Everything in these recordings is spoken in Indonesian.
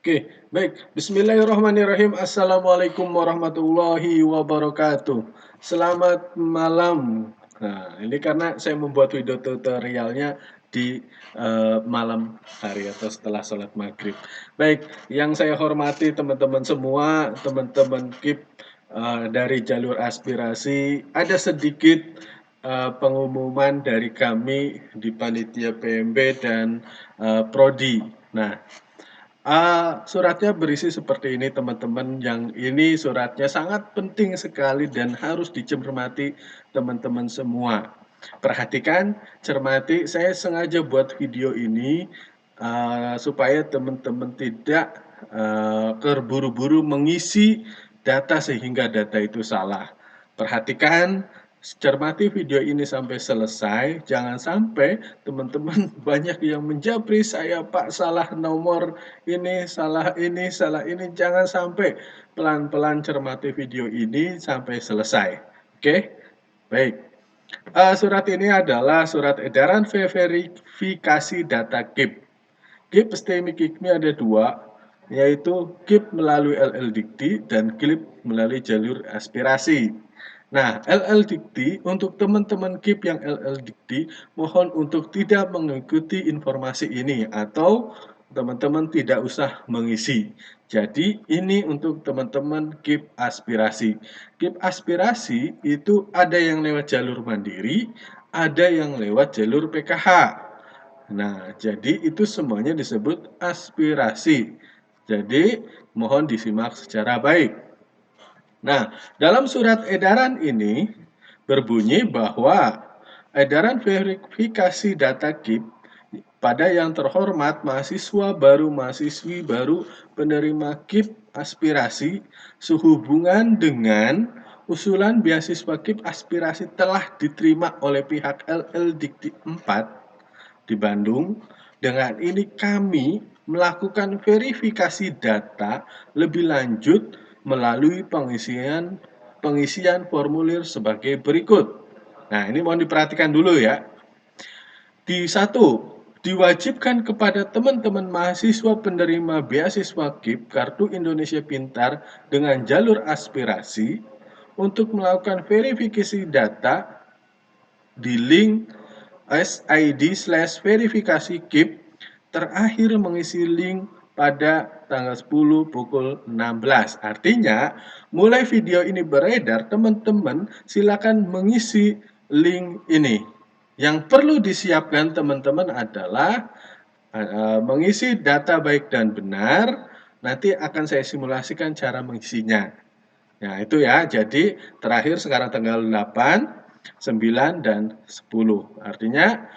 Oke, baik. Bismillahirrahmanirrahim. Assalamualaikum warahmatullahi wabarakatuh. Selamat malam. Nah, ini karena saya membuat video tutorialnya di malam hari atau setelah sholat maghrib. Baik, yang saya hormati teman-teman semua, teman-teman KIP dari jalur aspirasi, ada sedikit pengumuman dari kami di panitia PMB dan Prodi. Nah, suratnya berisi seperti ini teman-teman, yang ini suratnya sangat penting sekali dan harus dicermati teman-teman semua. Perhatikan, cermati, saya sengaja buat video ini supaya teman-teman tidak terburu-buru mengisi data sehingga data itu salah. Perhatikan, cermati video ini sampai selesai, jangan sampai teman-teman banyak yang menjabri saya, Pak, salah nomor ini, salah ini. Jangan sampai, pelan-pelan cermati video ini sampai selesai. Oke? Baik. Surat ini adalah surat edaran verifikasi data KIP. KIP STEMI KIKMI ada dua, yaitu KIP melalui LL Dikti dan KIP melalui jalur aspirasi. Nah, LL Dikti, untuk teman-teman KIP yang LL Dikti, mohon untuk tidak mengikuti informasi ini atau teman-teman tidak usah mengisi. Jadi, ini untuk teman-teman KIP aspirasi. KIP aspirasi itu ada yang lewat jalur mandiri, ada yang lewat jalur PKH. Nah, jadi itu semuanya disebut aspirasi. Jadi, mohon disimak secara baik. Nah, dalam surat edaran ini berbunyi bahwa edaran verifikasi data KIP pada yang terhormat mahasiswa baru, mahasiswi baru, penerima KIP aspirasi sehubungan dengan usulan beasiswa KIP aspirasi telah diterima oleh pihak LL Dikti 4 di Bandung. Dengan ini kami melakukan verifikasi data lebih lanjut melalui pengisian formulir sebagai berikut. Nah, ini mohon diperhatikan dulu ya. Di satu, diwajibkan kepada teman-teman mahasiswa penerima beasiswa KIP Kartu Indonesia Pintar dengan jalur aspirasi untuk melakukan verifikasi data di link SID/verifikasi KIP terakhir mengisi link pada tanggal 10 pukul 16. Artinya, mulai video ini beredar, teman-teman silakan mengisi link ini. Yang perlu disiapkan teman-teman adalah mengisi data baik dan benar. Nanti akan saya simulasikan cara mengisinya. Nah, itu ya. Jadi, terakhir sekarang tanggal 8, 9, dan 10. Artinya,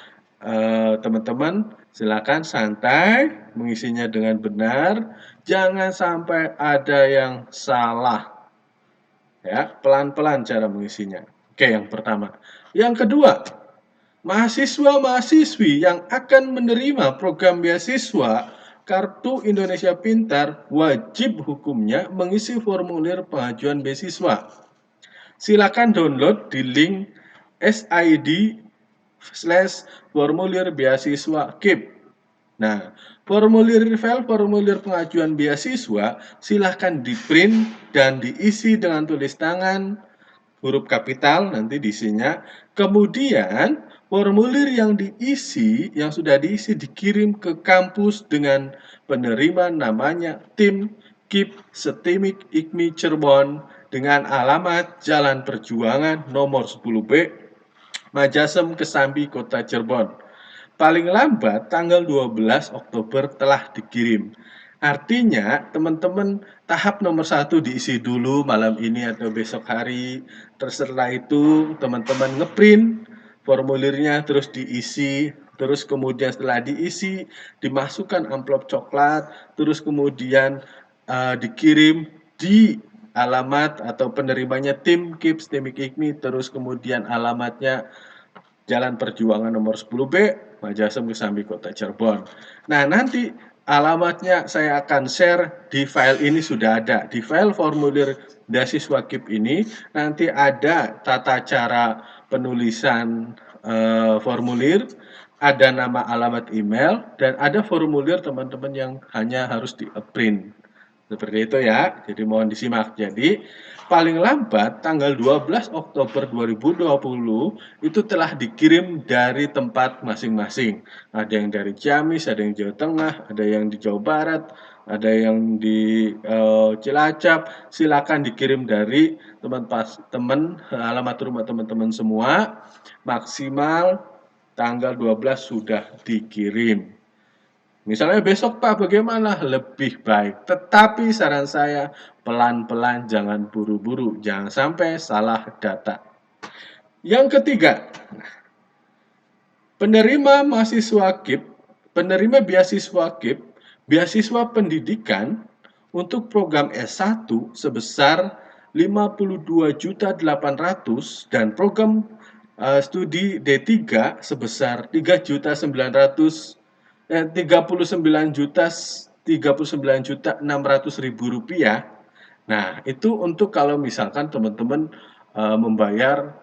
teman-teman silakan santai mengisinya dengan benar. Jangan sampai ada yang salah. Ya, pelan-pelan cara mengisinya. Oke, yang pertama. Yang kedua, mahasiswa-mahasiswi yang akan menerima program beasiswa Kartu Indonesia Pintar wajib hukumnya mengisi formulir pengajuan beasiswa. Silakan download di link SID/formulir beasiswa KIP. Nah, file formulir pengajuan beasiswa silahkan di-print dan diisi dengan tulis tangan, huruf kapital nanti diisinya. Kemudian formulir yang sudah diisi dikirim ke kampus dengan penerima namanya tim KIP STEMI IKMI Cirebon dengan alamat Jalan Perjuangan nomor 10B, Majasem Kesambi, Kota Cirebon. Paling lambat tanggal 12 Oktober telah dikirim. Artinya, teman-teman tahap nomor 1 diisi dulu malam ini atau besok hari. Terus setelah itu, teman-teman ngeprint formulirnya, terus diisi. Terus kemudian setelah diisi, dimasukkan amplop coklat. Terus kemudian dikirim di alamat atau penerimanya tim KIP STEMI IKMI. Terus kemudian alamatnya Jalan Perjuangan nomor 10B, Majasem Kesambi, Kota Cirebon. Nah, nanti alamatnya saya akan share di file ini, sudah ada. Di file formulir beasiswa KIP ini nanti ada tata cara penulisan formulir, ada nama alamat email, dan ada formulir teman-teman yang hanya harus di-print. Seperti itu ya, jadi mohon disimak. Jadi, paling lambat tanggal 12 Oktober 2020 itu telah dikirim dari tempat masing-masing. Ada yang dari Ciamis, ada yang Jawa Tengah, ada yang di Jawa Barat, ada yang di Cilacap. Silakan dikirim dari teman alamat rumah teman-teman semua. Maksimal tanggal 12 sudah dikirim. Misalnya besok Pak bagaimana? Lebih baik. Tetapi saran saya pelan-pelan, jangan buru-buru, jangan sampai salah data. Yang ketiga, penerima mahasiswa KIP, penerima beasiswa KIP, beasiswa pendidikan untuk program S1 sebesar 52.800.000 dan program studi D3 sebesar 39.600.000 rupiah. Nah, itu untuk kalau misalkan teman-teman membayar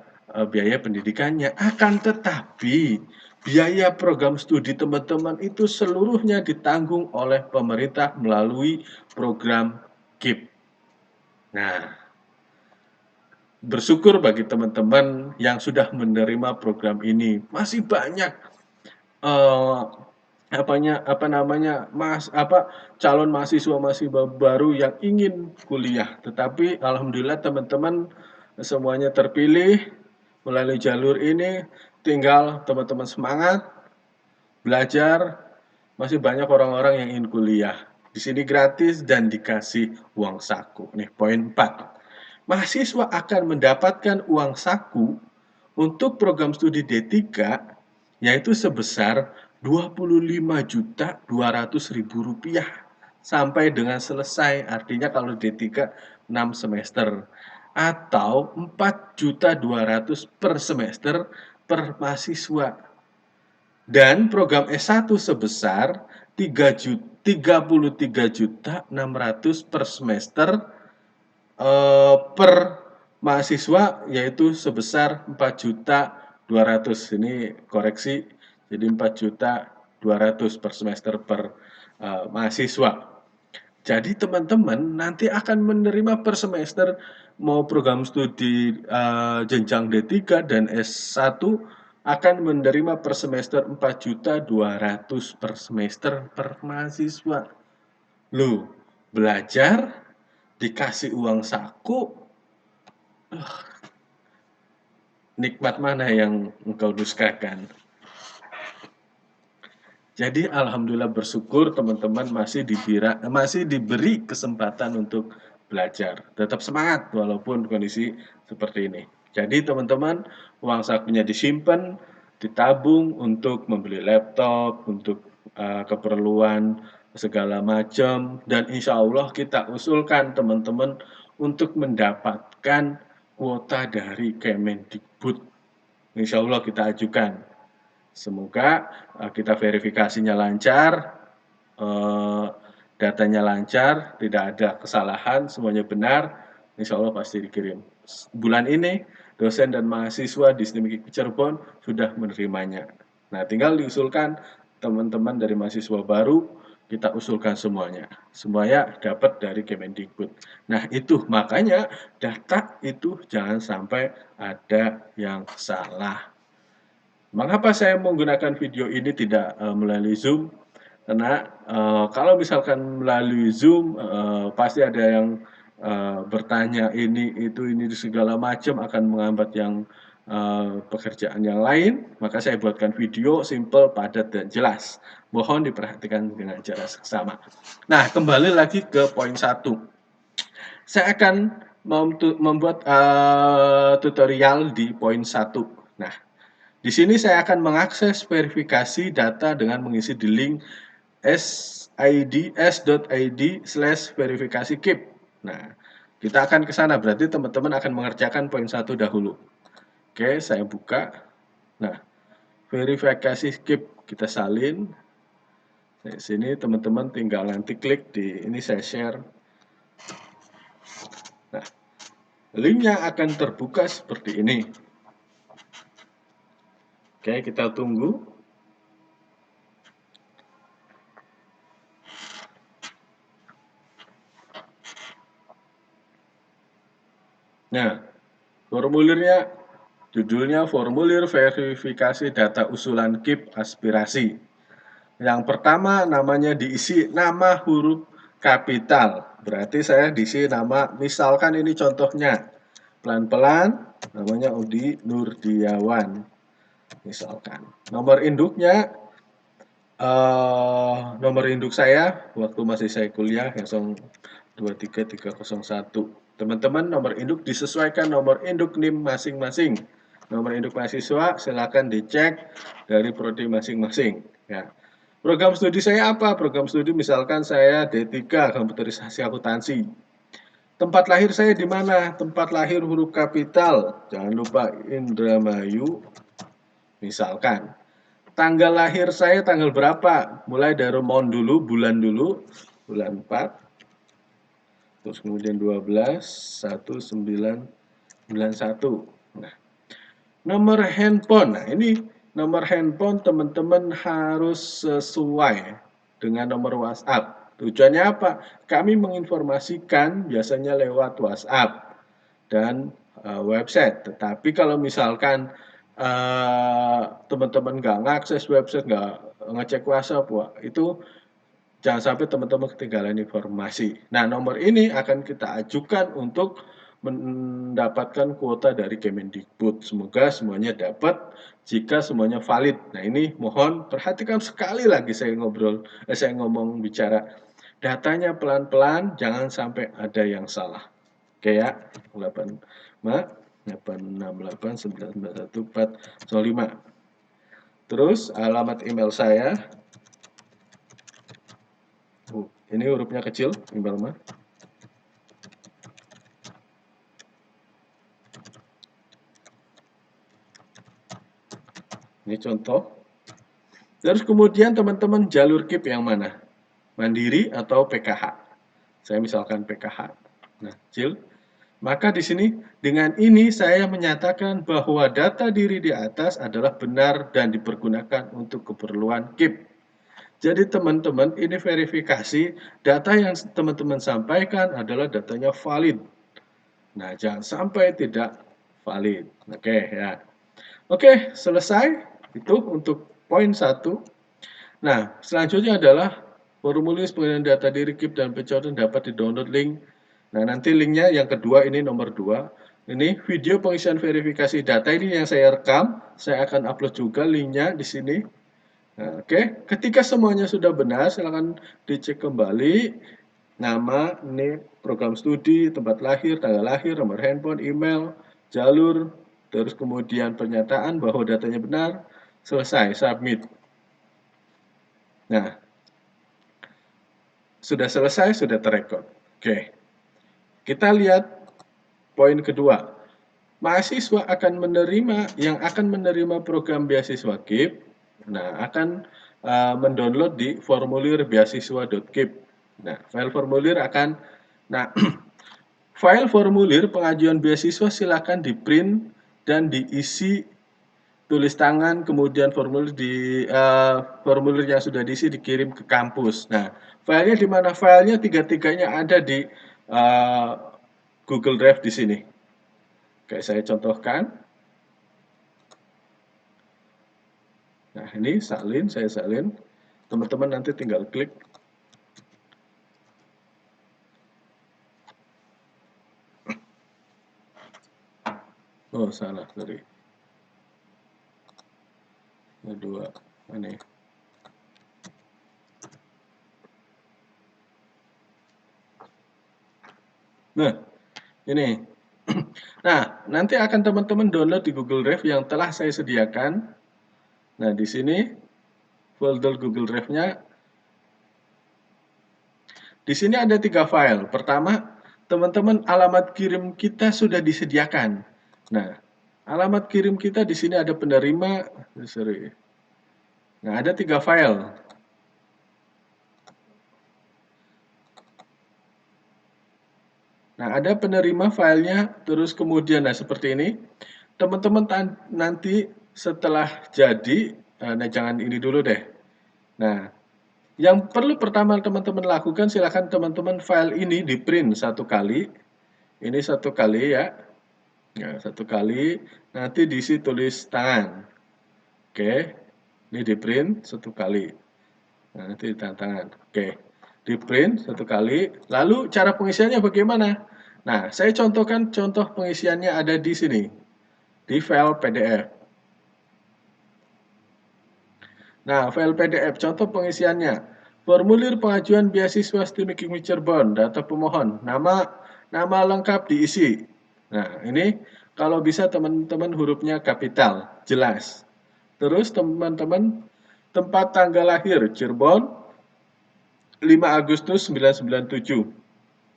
biaya pendidikannya. Akan tetapi biaya program studi teman-teman itu seluruhnya ditanggung oleh pemerintah melalui program KIP. Nah, bersyukur bagi teman-teman yang sudah menerima program ini. Masih banyak eh, calon mahasiswa baru yang ingin kuliah, tetapi alhamdulillah teman-teman semuanya terpilih melalui jalur ini. Tinggal teman-teman semangat belajar. Masih banyak orang-orang yang ingin kuliah di sini gratis dan dikasih uang saku. Nih poin 4, mahasiswa akan mendapatkan uang saku untuk program studi D3 yaitu sebesar Rp25.200.000 sampai dengan selesai. Artinya kalau D3 6 semester atau 4.200.000 per semester per mahasiswa. Dan program S1 sebesar 33.600.000 per semester per mahasiswa, yaitu sebesar 4.200.000. Ini koreksi, jadi 4.200.000 per semester per mahasiswa. Jadi teman-teman nanti akan menerima per semester mau program studi jenjang D3 dan S1 akan menerima per semester 4.200.000 per semester per mahasiswa. Loh, belajar dikasih uang saku, nikmat mana yang engkau dustakan? Jadi alhamdulillah bersyukur teman-teman masih diberi kesempatan untuk belajar. Tetap semangat walaupun kondisi seperti ini. Jadi teman-teman, uang sakunya disimpan, ditabung untuk membeli laptop, untuk keperluan segala macam, dan insya Allah kita usulkan teman-teman untuk mendapatkan kuota dari Kemendikbud. Insya Allah kita ajukan. Semoga kita verifikasinya lancar, datanya lancar, tidak ada kesalahan, semuanya benar, insya Allah pasti dikirim. Bulan ini dosen dan mahasiswa di STIMIK Cirebon sudah menerimanya. Nah, tinggal diusulkan teman-teman dari mahasiswa baru, kita usulkan semuanya dapat dari Kemendikbud. Nah, itu makanya data itu jangan sampai ada yang salah. Mengapa saya menggunakan video ini tidak melalui Zoom? Karena kalau misalkan melalui Zoom pasti ada yang bertanya ini segala macam, akan menghambat yang pekerjaan yang lain. Maka saya buatkan video simple, padat dan jelas. Mohon diperhatikan dengan cara seksama. Nah, kembali lagi ke poin 1. Saya akan membuat tutorial di poin 1. Nah, di sini saya akan mengakses verifikasi data dengan mengisi di link s.id/verifikasi KIP. Nah, kita akan ke sana, berarti teman-teman akan mengerjakan poin 1 dahulu. Oke, saya buka. Nah, verifikasi KIP kita salin. Di sini teman-teman tinggal nanti klik di ini, saya share. Nah, linknya akan terbuka seperti ini. Oke, kita tunggu. Nah, formulirnya, judulnya formulir verifikasi data usulan KIP aspirasi. Yang pertama namanya diisi nama huruf kapital. Berarti saya diisi nama, misalkan ini contohnya. Pelan-pelan, namanya Udi Nurdiawan. Misalkan. Nomor induknya, nomor induk saya waktu masih saya kuliah yang 23301. Teman-teman nomor induk disesuaikan nomor induk NIM masing-masing. Nomor induk mahasiswa silakan dicek dari prodi masing-masing. Ya. Program studi saya apa? Program studi misalkan saya D3 komputerisasi akuntansi. Tempat lahir saya di mana? Tempat lahir huruf kapital. Jangan lupa Indramayu. Misalkan. Tanggal lahir saya tanggal berapa? Mulai dari Mon dulu, bulan dulu. Bulan 4. Terus kemudian 12, 1991. Nah, nomor handphone. Nah, ini nomor handphone teman-teman harus sesuai dengan nomor WhatsApp. Tujuannya apa? Kami menginformasikan biasanya lewat WhatsApp dan website. Tetapi kalau misalkan teman-teman nggak ngakses website, nggak ngecek WhatsApp, wah, itu jangan sampai teman-teman ketinggalan informasi. Nah, nomor ini akan kita ajukan untuk mendapatkan kuota dari Kemendikbud. Semoga semuanya dapat jika semuanya valid. Nah, ini mohon perhatikan sekali lagi saya ngomong bicara. Datanya pelan-pelan, jangan sampai ada yang salah. Oke ya, 86898914405. Terus alamat email saya. Ini hurufnya kecil, email mah. Ini contoh. Terus kemudian teman-teman jalur KIP yang mana? Mandiri atau PKH? Saya misalkan PKH. Nah, Cil. Maka di sini dengan ini saya menyatakan bahwa data diri di atas adalah benar dan dipergunakan untuk keperluan KIP. Jadi teman-teman ini verifikasi data yang teman-teman sampaikan adalah datanya valid. Nah, jangan sampai tidak valid. Oke ya. Oke, selesai. Itu untuk poin 1. Nah, selanjutnya adalah formulir pengendalian data diri KIP dan pencatatan dapat di-download link. Nah, nanti linknya yang kedua ini nomor 2. Ini video pengisian verifikasi data ini yang saya rekam. Saya akan upload juga linknya di sini. Nah, oke, ketika semuanya sudah benar, silakan dicek kembali nama, NIM, program studi, tempat lahir, tanggal lahir, nomor handphone, email, jalur, terus kemudian pernyataan bahwa datanya benar, selesai, submit. Nah, sudah selesai, sudah terrekod. Oke, kita lihat poin kedua. Mahasiswa akan yang akan menerima program beasiswa KIP, nah akan mendownload di formulir beasiswa.kip. Nah, file formulir akan, nah file formulir pengajuan beasiswa silakan di-print dan diisi tulis tangan, kemudian formulir yang sudah diisi dikirim ke kampus. Nah, filenya di mana? Filenya tiga-tiganya ada di Google Drive di sini. Kayak saya contohkan. Nah, ini saya salin. Teman-teman nanti tinggal klik. Oh, salah, sorry. Dua, ini. Nah, ini. Nah, nanti akan teman-teman download di Google Drive yang telah saya sediakan. Nah, di sini folder Google Drive-nya. Di sini ada 3 file. Pertama, teman-teman alamat kirim kita sudah disediakan. Nah, alamat kirim kita di sini ada penerima, sorry. Nah, ada 3 file. Nah, ada penerima filenya, terus kemudian, nah seperti ini. Teman-teman nanti setelah jadi, nah jangan ini dulu deh. Nah, yang perlu pertama teman-teman lakukan, silakan teman-teman file ini di print 1 kali. Ini 1 kali ya. Nah, 1 kali, nanti diisi tulis tangan. Oke, ini di print 1 kali. Nah, nanti tanda tangan. Oke, di print 1 kali. Lalu cara pengisiannya bagaimana? Nah, saya contohkan contoh pengisiannya ada di sini, di file PDF. Nah, file PDF, contoh pengisiannya. Formulir pengajuan beasiswa STIM Making Cirebon, data pemohon, nama lengkap diisi. Nah, ini kalau bisa teman-teman hurufnya kapital, jelas. Terus teman-teman tempat tanggal lahir Cirebon 5 Agustus 1997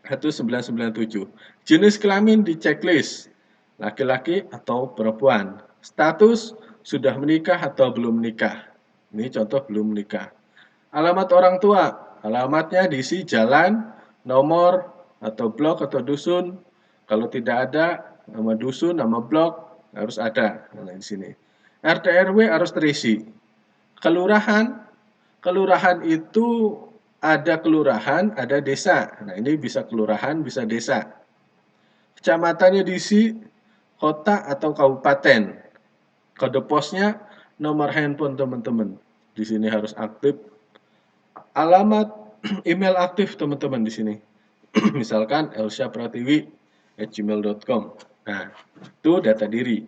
atau 1997. Jenis kelamin di checklist, laki-laki atau perempuan. Status sudah menikah atau belum menikah. Ini contoh belum menikah. Alamat orang tua, alamatnya diisi jalan, nomor, atau blok atau dusun. Kalau tidak ada, nama dusun, nama blok harus ada. Nah, di sini. RT RW harus terisi. Kelurahan, kelurahan itu ada kelurahan, ada desa. Nah, ini bisa kelurahan, bisa desa. Kecamatannya diisi kota atau kabupaten. Kode posnya, nomor handphone teman-teman. Di sini harus aktif. Alamat email aktif teman-teman di sini. Misalkan elsyapratiwi@gmail.com. Nah, itu data diri.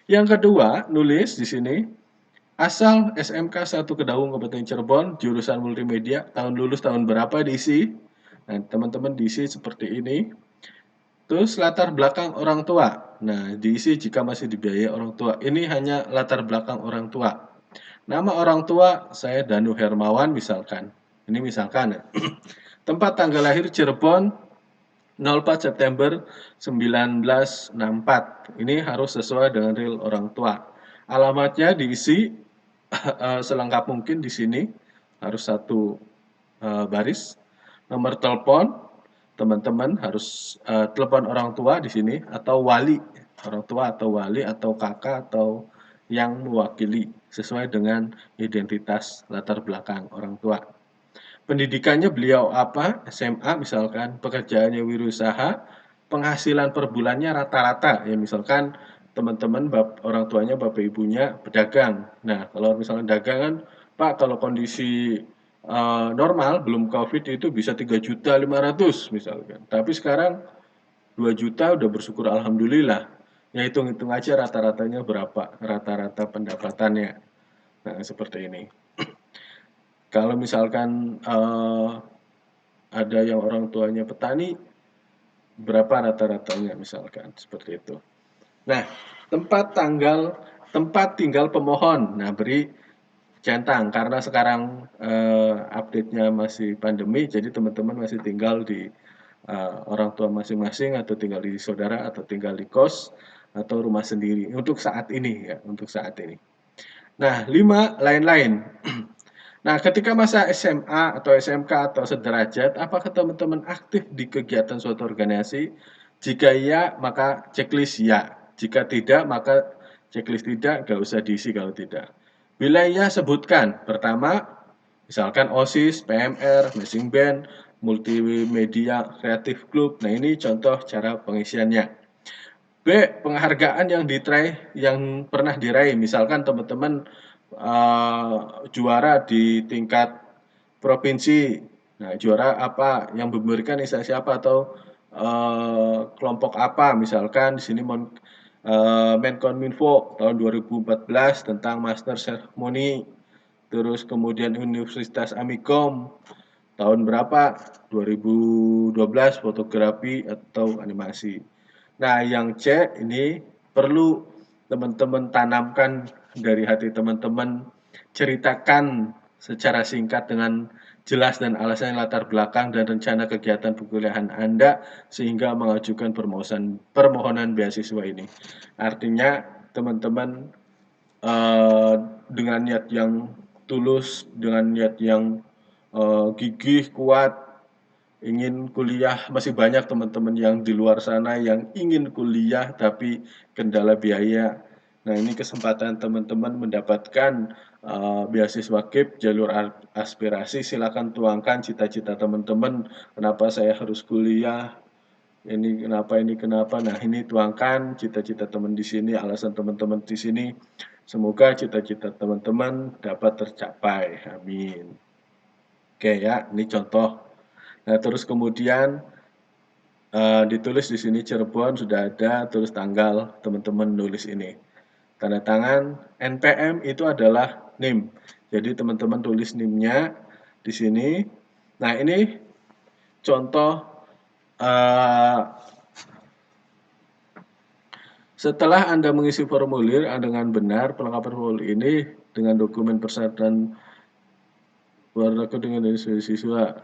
Yang kedua, nulis di sini asal SMK 1 Kedaung Kabupaten Cirebon, jurusan multimedia, tahun lulus tahun berapa diisi. Nah, teman-teman diisi seperti ini. Terus latar belakang orang tua. Nah, diisi jika masih dibiayai orang tua. Ini hanya latar belakang orang tua. Nama orang tua saya Danu Hermawan misalkan. Ini misalkan ya. Tempat tanggal lahir Cirebon 04 September 1964. Ini harus sesuai dengan real orang tua. Alamatnya diisi selengkap mungkin di sini. Harus satu baris. Nomor telepon teman-teman harus telepon orang tua di sini atau wali, orang tua atau wali atau kakak atau yang mewakili sesuai dengan identitas latar belakang orang tua. Pendidikannya beliau apa? SMA misalkan, pekerjaannya wirausaha, penghasilan per bulannya rata-rata ya misalkan teman-teman orang tuanya bapak ibunya pedagang. Nah, kalau misalnya dagangan, Pak kalau kondisi normal belum Covid itu bisa 3.500.000 misalkan. Tapi sekarang 2 juta udah bersyukur alhamdulillah. Ya hitung-hitung aja rata-ratanya berapa, rata-rata pendapatannya. Nah, seperti ini. Kalau misalkan ada yang orang tuanya petani, berapa rata-ratanya misalkan seperti itu. Nah, tempat tinggal pemohon. Nah, beri centang karena sekarang update-nya masih pandemi, jadi teman-teman masih tinggal di orang tua masing-masing atau tinggal di saudara atau tinggal di kos atau rumah sendiri untuk saat ini ya, untuk saat ini. Nah, 5 lain-lain. Nah, ketika masa SMA atau SMK atau sederajat, apakah teman-teman aktif di kegiatan suatu organisasi? Jika iya, maka checklist ya. Jika tidak, maka checklist tidak, nggak usah diisi kalau tidak. Bila iya, sebutkan. Pertama, misalkan OSIS, PMR, Marching Band, Multimedia Creative Club. Nah, ini contoh cara pengisiannya. B. Penghargaan yang pernah diraih. Misalkan teman-teman juara di tingkat provinsi. Nah, juara apa yang memberikan instansi apa atau kelompok apa? Misalkan di sini Menkominfo tahun 2014 tentang Master Ceremony. Terus kemudian Universitas Amikom tahun berapa? 2012 fotografi atau animasi. Nah, yang C ini perlu teman-teman tanamkan dari hati teman-teman, ceritakan secara singkat dengan jelas dan alasan latar belakang dan rencana kegiatan perkuliahan Anda sehingga mengajukan permohonan beasiswa ini. Artinya teman-teman dengan niat yang tulus, dengan niat yang gigih, kuat, ingin kuliah. Masih banyak teman-teman yang di luar sana yang ingin kuliah tapi kendala biaya. Nah, ini kesempatan teman-teman mendapatkan beasiswa KIP jalur aspirasi. Silakan tuangkan cita-cita teman-teman. Kenapa saya harus kuliah? ini kenapa. Nah, ini tuangkan cita-cita teman di sini, alasan teman-teman di sini. Semoga cita-cita teman-teman dapat tercapai. Amin. Oke ya, ini contoh. Nah, terus kemudian ditulis di sini Cirebon sudah ada, terus tanggal teman-teman nulis ini. Tanda tangan NPM itu adalah NIM. Jadi teman-teman tulis NIM-nya di sini. Nah, ini contoh setelah Anda mengisi formulir dengan benar, pelengkapan formulir ini dengan dokumen persyaratan warga dengan dari siswa.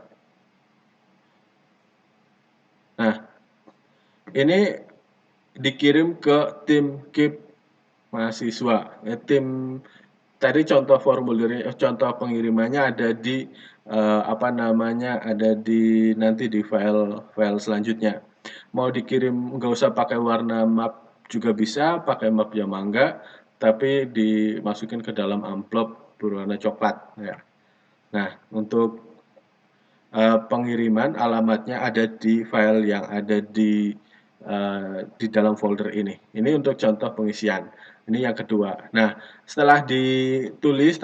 Nah, ini dikirim ke tim KIP mahasiswa. Tim tadi contoh formulirnya, contoh pengirimannya ada di ada di nanti di file selanjutnya. Mau dikirim nggak usah pakai warna map juga bisa, pakai map ya mangga, tapi dimasukin ke dalam amplop berwarna coklat ya. Nah, untuk pengiriman alamatnya ada di file yang ada di dalam folder ini. Ini untuk contoh pengisian. Ini yang kedua. Nah, setelah ditulis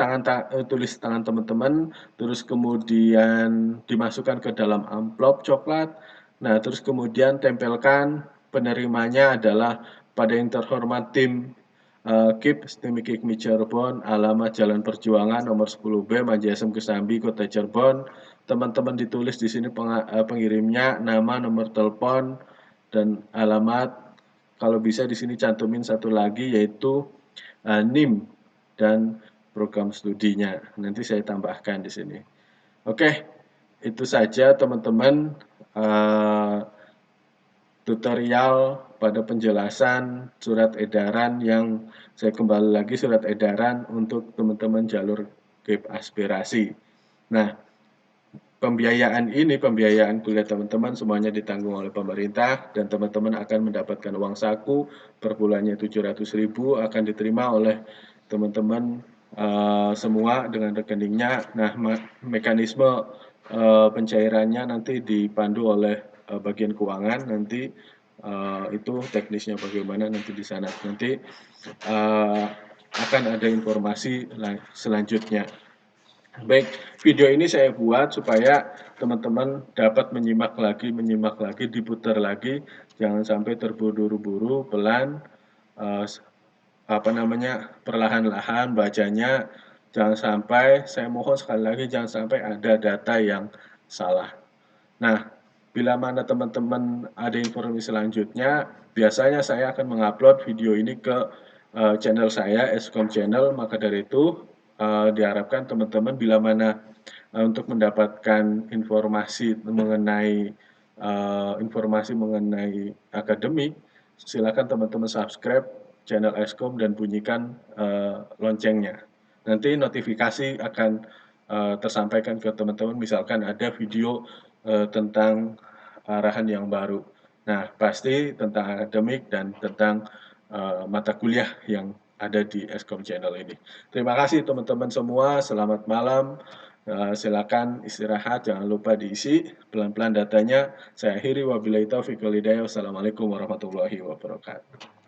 tulis tangan teman-teman, terus kemudian dimasukkan ke dalam amplop coklat. Nah, terus kemudian tempelkan penerimanya adalah pada yang terhormat tim KIP STIMIK IKMI Cirebon, alamat Jalan Perjuangan nomor 10B, Manjasem Kesambi, Kota Cirebon. Teman-teman ditulis di sini pengirimnya, nama, nomor telepon, dan alamat. Kalau bisa di sini cantumin satu lagi yaitu NIM dan program studinya. Nanti saya tambahkan di sini. Oke, itu saja teman-teman tutorial pada penjelasan surat edaran yang saya kembali lagi surat edaran untuk teman-teman jalur KIP aspirasi. Nah, pembiayaan kuliah teman-teman semuanya ditanggung oleh pemerintah dan teman-teman akan mendapatkan uang saku per bulannya 700.000 akan diterima oleh teman-teman semua dengan rekeningnya. Nah, mekanisme pencairannya nanti dipandu oleh bagian keuangan nanti itu teknisnya bagaimana nanti di sana. Nanti akan ada informasi selanjutnya. Baik, video ini saya buat supaya teman-teman dapat menyimak lagi, diputar lagi, jangan sampai terburu-buru, pelan, perlahan-lahan bacanya, jangan sampai, saya mohon sekali lagi, jangan sampai ada data yang salah. Nah, bila mana teman-teman ada informasi selanjutnya, biasanya saya akan mengupload video ini ke channel saya, Eskom Channel, maka dari itu diharapkan teman-teman bila mana untuk mendapatkan informasi mengenai akademik, silakan teman-teman subscribe channel Eskom dan bunyikan loncengnya. Nanti notifikasi akan tersampaikan ke teman-teman, misalkan ada video tentang arahan yang baru. Nah, pasti tentang akademik dan tentang mata kuliah yang ada di Eskom Channel ini. Terima kasih teman-teman semua, selamat malam. Silakan istirahat, jangan lupa diisi pelan-pelan datanya. Saya akhiri wabillahi taufiq wal hidayah. Wassalamualaikum warahmatullahi wabarakatuh.